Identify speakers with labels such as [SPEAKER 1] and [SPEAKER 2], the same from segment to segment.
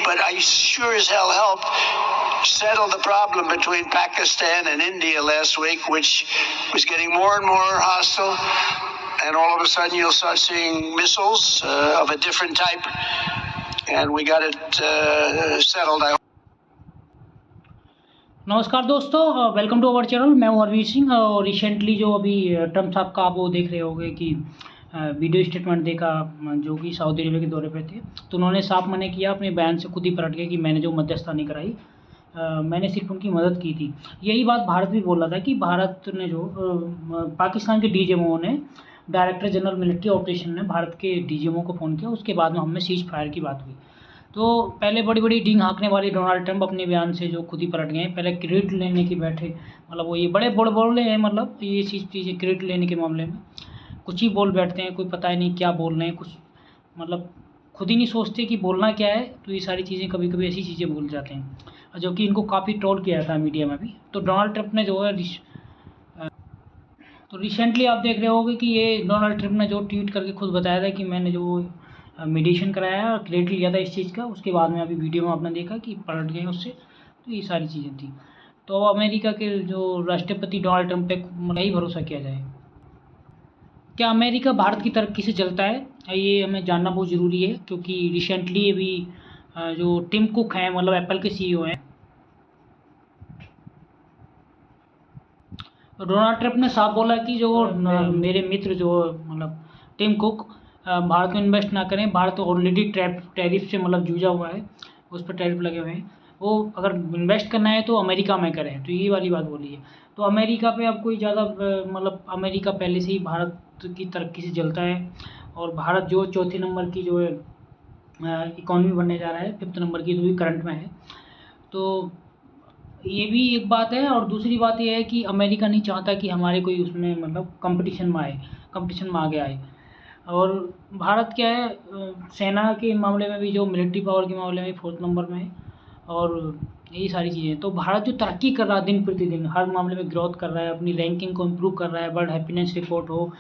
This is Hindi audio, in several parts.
[SPEAKER 1] but I sure as hell helped settle the problem between Pakistan and India last week, which was getting more and more hostile. And all of a sudden you'll start seeing missiles of a different type. And we got it settled.
[SPEAKER 2] नमस्कार दोस्तों, वेलकम टू अवर चैनल। मैं हूं हरवीर सिंह। और रिसेंटली जो अभी ट्रम्प साहब का आप वो देख रहे होंगे कि वीडियो स्टेटमेंट देखा, जो कि सऊदी अरब के दौरे पे थे, तो उन्होंने साफ मना किया, अपने बयान से खुद ही पलट गए कि मैंने जो मध्यस्थता नहीं कराई, मैंने सिर्फ उनकी मदद की थी। यही बात भारत भी बोल रहा था कि भारत ने जो पाकिस्तान के डीजीएमओ ने, डायरेक्टर जनरल मिलिट्री ऑपरेशन ने भारत के डीजीएमओ को फ़ोन किया, उसके बाद में हमें सीज फायर की बात हुई। तो पहले बड़ी बड़ी डींग हाँकने वाले डोनाल्ड ट्रंप अपने बयान से जो खुद ही पलट गए। पहले क्रेडिट लेने की बैठे, मतलब वो ये बड़े बड़े बोल रहे हैं, मतलब ये चीज़ें क्रेडिट लेने के मामले में कुछ ही बोल बैठते हैं, कोई पता ही नहीं क्या बोल रहे हैं, कुछ मतलब खुद ही नहीं सोचते कि बोलना क्या है। तो ये सारी चीज़ें कभी कभी ऐसी चीज़ें भूल जाते हैं, जो कि इनको काफ़ी ट्रोल किया था मीडिया में भी। तो डोनाल्ड ट्रंप ने जो है तो रिसेंटली आप देख रहे होंगे कि ये डोनाल्ड ट्रंप ने जो ट्वीट करके खुद बताया था कि मैंने जो मेडिएशन कराया और क्रेडिट लिया था इस चीज़ का, उसके बाद में अभी वीडियो में आपने देखा कि पलट गए उससे। तो ये सारी चीज़ें थी। तो अमेरिका के जो राष्ट्रपति डोनाल्ड ट्रंप पे नहीं भरोसा किया जाए। क्या अमेरिका भारत की तरक्की से जलता है, ये हमें जानना बहुत ज़रूरी है, क्योंकि रिसेंटली अभी जो टिम कुक हैं, मतलब एप्पल के सीईओ हैं, डोनाल्ड ट्रंप ने साफ बोला कि जो मेरे मित्र जो मतलब टिम कुक भारत में इन्वेस्ट ना करें। भारत ऑलरेडी टैरिफ से मतलब जूझा हुआ है, उस पर टैरिफ लगे हुए हैं। वो अगर इन्वेस्ट करना है तो अमेरिका में करें। तो ये वाली बात बोली है। तो अमेरिका पे अब कोई ज़्यादा मतलब अमेरिका पहले से ही भारत की तरक्की से जलता है, और भारत जो चौथे नंबर की जो है इकॉनमी बनने जा रहा है, 5th नंबर की, जो भी करंट में है। तो ये भी एक बात है। और दूसरी बात ये है कि अमेरिका नहीं चाहता कि हमारे कोई उसमें मतलब कंपटीशन में आगे आए। और भारत क्या है, सेना के मामले में भी, जो मिलिट्री पावर के मामले में 4th नंबर में है। और यही सारी चीज़ें। तो भारत जो तरक्की कर रहा है दिन प्रतिदिन, हर मामले में ग्रोथ कर रहा है, अपनी रैंकिंग को इम्प्रूव कर रहा है, वर्ल्ड हैप्पीनेस रिपोर्ट हो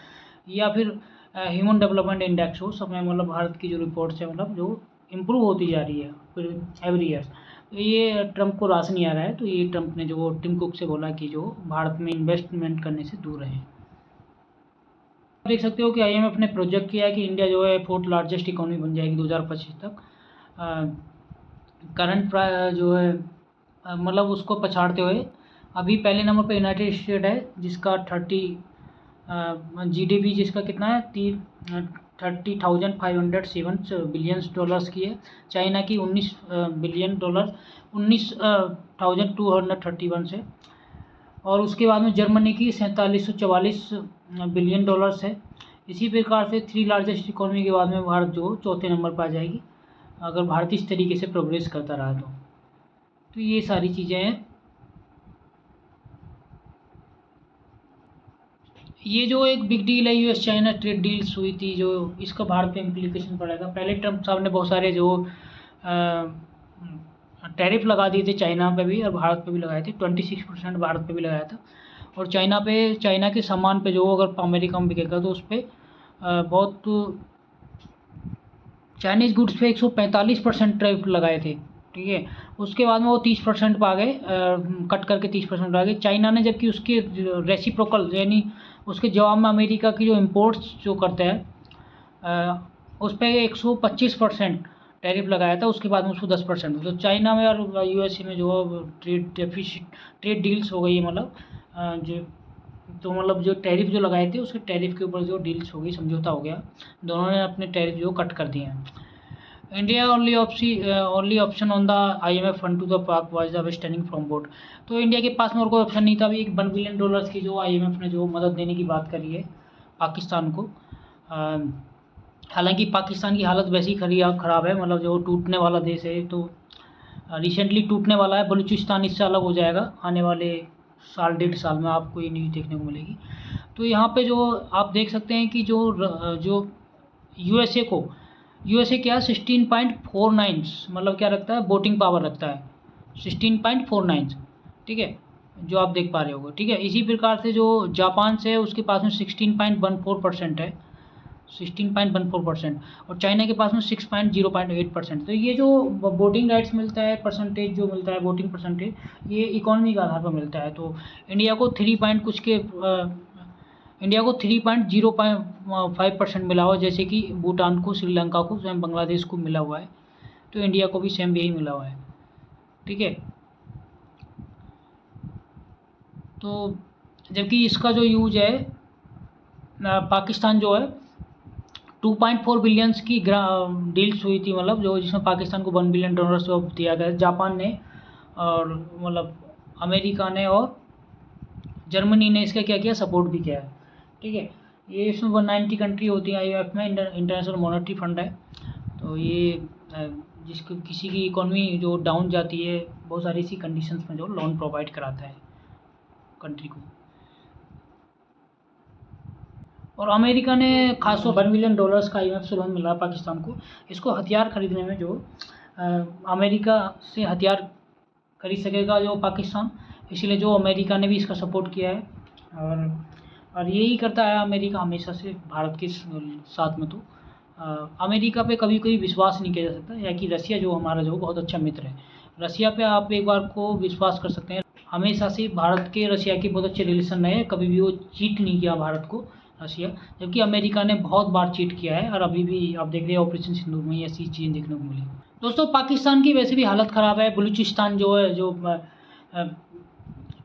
[SPEAKER 2] या फिर ह्यूमन डेवलपमेंट इंडेक्स हो, सब में मतलब भारत की जो रिपोर्ट्स है मतलब जो इम्प्रूव होती जा रही है फिर एवरी ईयर। तो ये ट्रंप को रास नहीं आ रहा है। तो ये ट्रंप ने जो टिम कुक से बोला कि जो भारत में इन्वेस्टमेंट करने से दूर रहें। देख सकते हो कि आईएमएफ ने प्रोजेक्ट किया है कि इंडिया जो है 4th लार्जेस्ट इकोनॉमी बन जाएगी 2025 तक। करंट जो है मतलब उसको पछाड़ते हुए अभी पहले नंबर पे यूनाइटेड स्टेट है, जिसका 30 जीडीपी जिसका कितना है 30,507 बिलियन डॉलर्स की है। चाइना की 19 बिलियन डॉलर 19,231 से। और उसके बाद में जर्मनी की 4744 बिलियन डॉलर्स है। इसी प्रकार से 3 लार्जेस्ट इकोनॉमी के बाद में भारत जो 4थे नंबर पर आ जाएगी, अगर भारत इस तरीके से प्रोग्रेस करता रहा तो ये सारी चीज़ें हैं। ये जो एक बिग डील है, यूएस चाइना ट्रेड डील्स हुई थी, जो इसका भारत पे इम्प्लीकेशन पड़ेगा। पहले ट्रंप साहब ने बहुत सारे जो टैरिफ लगा दिए थे चाइना पे भी और भारत पे भी लगाए थे। 26% भारत पे भी लगाया था। और चाइना के सामान पे जो अगर अमेरिका में बिकेगा तो उस पर बहुत चाइनीज़ गुड्स पे 145% टैरिफ लगाए थे। ठीक है, उसके बाद में वो 30% पर आ गए, कट करके 30% आ गए चाइना ने। जबकि उसके रेसिप्रोकल यानी उसके जवाब में अमेरिका की जो इम्पोर्ट्स जो करते हैं उस पर 125% टैरिफ लगाया था। उसके बाद में उसको 10%। तो चाइना में और यूएसए में जो ट्रेड डील्स हो गई, मतलब जो तो मतलब जो टैरिफ जो लगाए थे उसके टैरिफ के ऊपर जो डील्स हो गई, समझौता हो गया, दोनों ने अपने टैरिफ जो कट कर दिए हैं। India only option on the IMF fund to the Pak was the westerning from board. तो इंडिया के पास में और कोई ऑप्शन नहीं था। अभी 1 बिलियन डॉलर्स की जो IMF ने जो मदद देने की बात करी है पाकिस्तान को। हालांकि पाकिस्तान की हालत वैसे ही ख़राब है, मतलब जो टूटने वाला देश है, तो रिसेंटली टूटने वाला है। बलूचिस्तान इससे अलग हो जाएगा आने वाले साल 1.5 साल में, आपको ये न्यूज़ देखने को मिलेगी। तो यहाँ पे जो आप देख सकते हैं कि जो यूएसए क्या 16.49 मतलब क्या रखता है, वोटिंग पावर रखता है 16.49। ठीक है, जो आप देख पा रहे होगे। ठीक है, इसी प्रकार से जो जापान से है उसके पास में 16.14% है। 16.14%, और चाइना के पास में 6.08%। तो ये जो वोटिंग राइट्स मिलता है, परसेंटेज जो मिलता है, वोटिंग परसेंटेज, ये इकोनॉमी के आधार पर मिलता है। तो इंडिया को 3.05% मिला हुआ, जैसे कि भूटान को, श्रीलंका को, स्वयं बांग्लादेश को मिला हुआ है। तो इंडिया को भी सेम यही मिला हुआ है, ठीक है। तो जबकि इसका जो यूज है, पाकिस्तान जो है 2.4 बिलियंस की डील्स हुई थी, मतलब जो जिसमें पाकिस्तान को $1 बिलियन दिया गया। जापान ने और मतलब अमेरिका ने और जर्मनी ने इसका क्या किया, सपोर्ट भी किया है, ठीक है। ये इसमें 190 कंट्री होती है IMF में, इंटरनेशनल मॉनेटरी फंड है। तो ये जिसको किसी की इकोनॉमी जो डाउन जाती है, बहुत सारी इसी कंडीशंस में जो लोन प्रोवाइड कराता है कंट्री को। और अमेरिका ने खासतौर $1 बिलियन का IMF से लोन मिला पाकिस्तान को। इसको हथियार खरीदने में जो अमेरिका से हथियार खरीद सकेगा जो पाकिस्तान, इसीलिए जो अमेरिका ने भी इसका सपोर्ट किया है। और यही करता है अमेरिका हमेशा से भारत के साथ में। तो अमेरिका पे कभी कोई विश्वास नहीं किया जा सकता, या कि रसिया जो हमारा जो बहुत अच्छा मित्र है, रसिया पे आप एक बार को विश्वास कर सकते हैं। हमेशा से भारत के रसिया के बहुत अच्छे रिलेशन रहे, कभी भी वो चीट नहीं किया भारत को रसिया, जबकि अमेरिका ने बहुत बार चीट किया है। और अभी भी आप देख रहे हैं ऑपरेशन सिंदूर में ऐसी चीज़ें देखने को मिली। दोस्तों, पाकिस्तान की वैसे भी हालत ख़राब है। बलूचिस्तान जो है, जो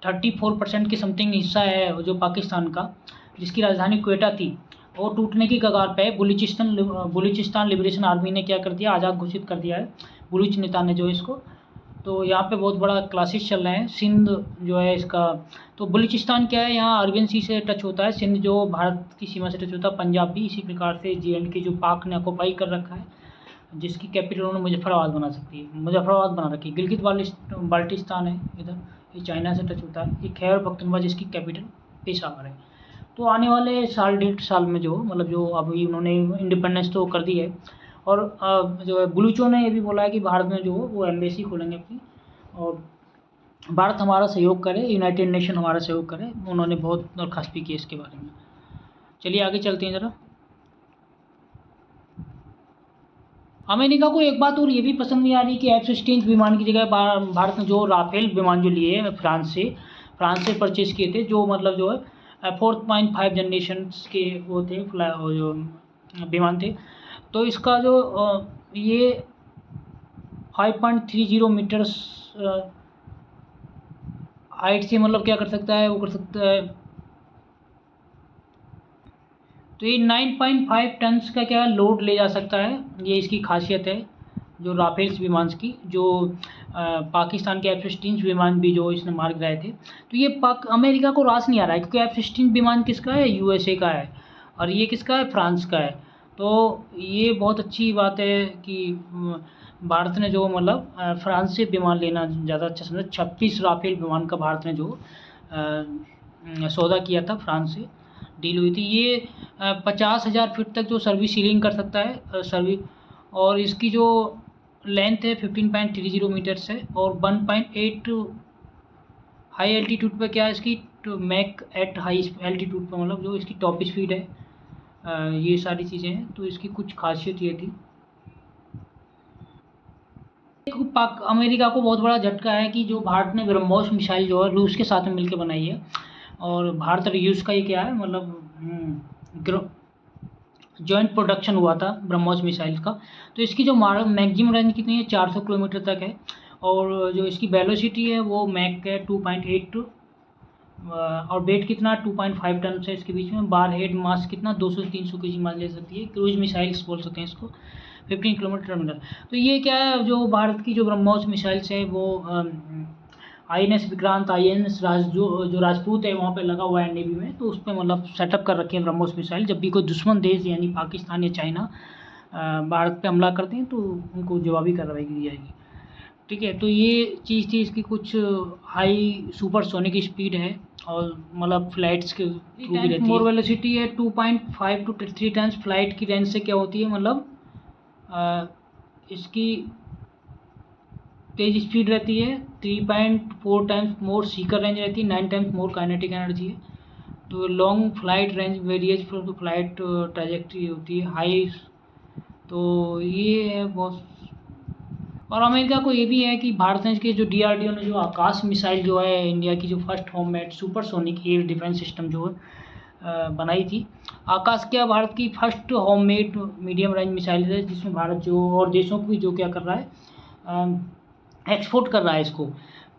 [SPEAKER 2] 34% की समथिंग हिस्सा है जो पाकिस्तान का, जिसकी राजधानी क्वेटा थी, वो टूटने की कगार पे है। बलूचिस्तान लिबरेशन आर्मी ने क्या कर दिया, आज़ाद घोषित कर दिया है, बलूच नेता ने जो इसको। तो यहाँ पे बहुत बड़ा क्लासेस चल रहे हैं। सिंध जो है इसका, तो बलूचिस्तान क्या है, यहाँ अरबियन सी से टच होता है। सिंध जो भारत की सीमा से टच होता है। पंजाब भी इसी प्रकार से, JNK जो पाक ने ऑक्युपाई कर रखा है, जिसकी कैपिटल उन्होंने मुजफ्फराबाद बना रखी है। गिलगित बाल्टिस्तान है इधर, ये चाइना से टच होता है। ये खैबर पख्तूनख्वा जिसकी कैपिटल पेशावर है। तो आने वाले साल 1.5 साल में जो मतलब जो अभी उन्होंने इंडिपेंडेंस तो कर दी है, और जो है बलूचों ने ये भी बोला है कि भारत में जो वो एम्बेसी खोलेंगे अपनी, और भारत हमारा सहयोग करे, यूनाइटेड नेशन हमारा सहयोग करे। उन्होंने बहुत दरख्वास्त भी की इसके बारे में। चलिए आगे चलते हैं ज़रा। अमेरिका को एक बात और ये भी पसंद नहीं आ रही कि F-16 विमान की जगह भारत ने जो राफेल विमान जो लिए हैं फ्रांस से परचेज किए थे, जो मतलब जो है 4.5 जनरेशन के वो थे, जो विमान थे। तो इसका जो ये 5.30 मीटर्स हाइट से मतलब क्या कर सकता है, वो कर सकता है। तो ये 9.5 टन्स का क्या लोड ले जा सकता है, ये इसकी खासियत है जो राफेल्स विमान की, जो पाकिस्तान के F-16 विमान भी जो इसने मार गिराए थे। तो ये अमेरिका को रास नहीं आ रहा है, क्योंकि F-16 विमान किसका है, USA का है, और ये किसका है, फ्रांस का है। तो ये बहुत अच्छी बात है कि भारत ने जो मतलब फ्रांस से विमान लेना ज़्यादा अच्छा समझा। 26 राफेल विमान का भारत ने जो सौदा किया था, फ्रांस से डील हुई थी। ये 50,000 फीट तक जो सर्विस सीलिंग कर सकता है और इसकी जो लेंथ है 15.30 मीटर्स है, और 1.8 हाई एल्टीट्यूड पे क्या है इसकी मैक एट हाई एल्टीट्यूड पे, मतलब जो इसकी टॉप स्पीड है। ये सारी चीज़ें हैं। तो इसकी कुछ खासियत ये थी। अमेरिका को बहुत बड़ा झटका है कि जो भारत ने ब्रह्मोस मिसाइल जो है रूस के साथ में मिलकर बनाई है, और भारत और रूस का ये क्या है मतलब जॉइंट प्रोडक्शन हुआ था ब्रह्मोस मिसाइल का। तो इसकी जो मैक्सिमम रेंज कितनी है, 400 किलोमीटर तक है, और जो इसकी वेलोसिटी है वो मैक है 2.8, और वेट कितना 2.5 टन है इसके बीच में। बार हेड मास कितना 200 से 300 kg मास ले सकती है। क्रूज मिसाइल्स बोल सकते हैं इसको, 15 किलोमीटर मीटर। तो ये क्या है, जो भारत की जो ब्रह्मोस मिसाइल्स है वो INS विक्रांत, INS जो राजपूत है वहाँ पे लगा हुआ है नेवी में, तो उस पर मतलब सेटअप कर रखे हैं ब्रह्मोस मिसाइल। जब भी कोई दुश्मन देश यानी पाकिस्तान या चाइना भारत पे हमला करते हैं तो उनको जवाबी कार्रवाई की जाएगी, ठीक है। तो ये चीज़ थी इसकी, कुछ हाई सुपरसोनिक स्पीड है, और मतलब फ्लाइट्स के थ्रू भी रहती है। मोर वेलोसिटी है 2.5 to 3 टाइम्स फ्लाइट की रेंज से क्या होती है, मतलब इसकी तेज स्पीड रहती है, 3.4 टाइम्स मोर सीकर रेंज रहती है, 9 टाइम्स मोर काइनेटिक एनर्जी है। तो long flight range varies from the flight trajectory होती है हाई। तो ये है बहुत। और अमेरिका को ये भी है कि भारत ने के जो DRDO ने जो आकाश मिसाइल जो है इंडिया की जो first homemade supersonic air defence system जो है बनाई थी। आकाश क्या भारत की first homemade medium range missile है, जिसमें भारत जो और देशों को भी जो क्या कर रहा है एक्सपोर्ट कर रहा है इसको।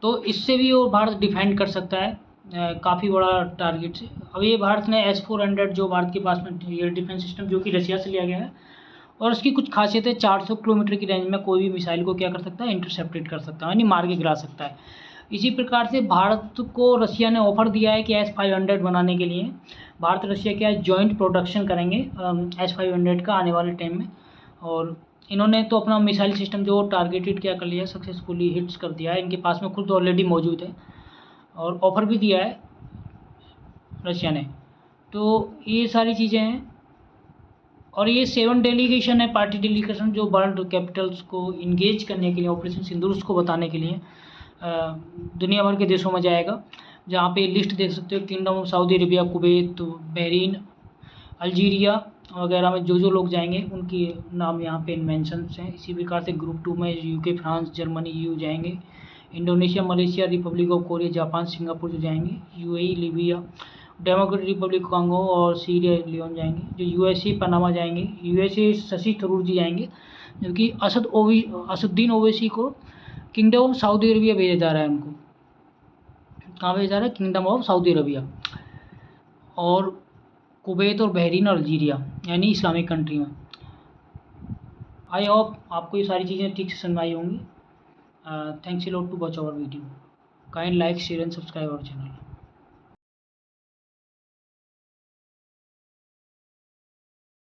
[SPEAKER 2] तो इससे भी वो भारत डिफेंड कर सकता है काफ़ी बड़ा टारगेट से। अब ये भारत ने S-400 जो भारत के पास में एयर डिफेंस सिस्टम जो कि रशिया से लिया गया है, और इसकी कुछ खासियत है 400 किलोमीटर की रेंज में कोई भी मिसाइल को क्या कर सकता है इंटरसेप्टेड कर सकता है, यानी मार के गिरा सकता है। इसी प्रकार से भारत को रशिया ने ऑफर दिया है कि S-500 बनाने के लिए भारत रशिया क्या जॉइंट प्रोडक्शन करेंगे S-500 का आने वाले टाइम में। और इन्होंने तो अपना मिसाइल सिस्टम जो टारगेटेड क्या कर लिया, सक्सेसफुली हिट्स कर दिया है, इनके पास में खुद ऑलरेडी मौजूद है और ऑफर भी दिया है रशिया ने। तो ये सारी चीज़ें हैं। और ये 7 डेलीगेशन है, पार्टी डेलीगेशन, जो वर्ल्ड कैपिटल्स को इंगेज करने के लिए ऑपरेशन सिंदूर को बताने के लिए दुनिया भर के देशों में जाएगा। जहाँ पे लिस्ट देख सकते हो, kingdom of Saudi Arabia, Kuwait, Bahrain, Algeria वगैरह में जो लोग जाएंगे उनके नाम यहाँ पे मेंशन्स हैं। इसी प्रकार से ग्रुप 2 में UK, फ्रांस, जर्मनी, EU जाएंगे। Indonesia, Malaysia, Republic of Korea, Japan, Singapore जो जाएंगे। UAE, Libya, democratic Republic Congo और सीरिया लियोन जाएंगे। जो USA, पनामा जाएंगे। USA शशि थरूर जी जाएंगे, जबकि असदुद्दीन ओवैसी को किंगडम ऑफ सऊदी अरेबिया भेजा जा रहा है। उनको कहाँ भेजा जा रहा है? Kingdom of Saudi Arabia. और कुवैत और बहरीन और अल्जीरिया यानी इस्लामिक कंट्री में। आई होप आपको ये सारी चीज़ें ठीक से समझ आई होंगी। Thanks a lot to watch our video. Kind like, share and subscribe our channel.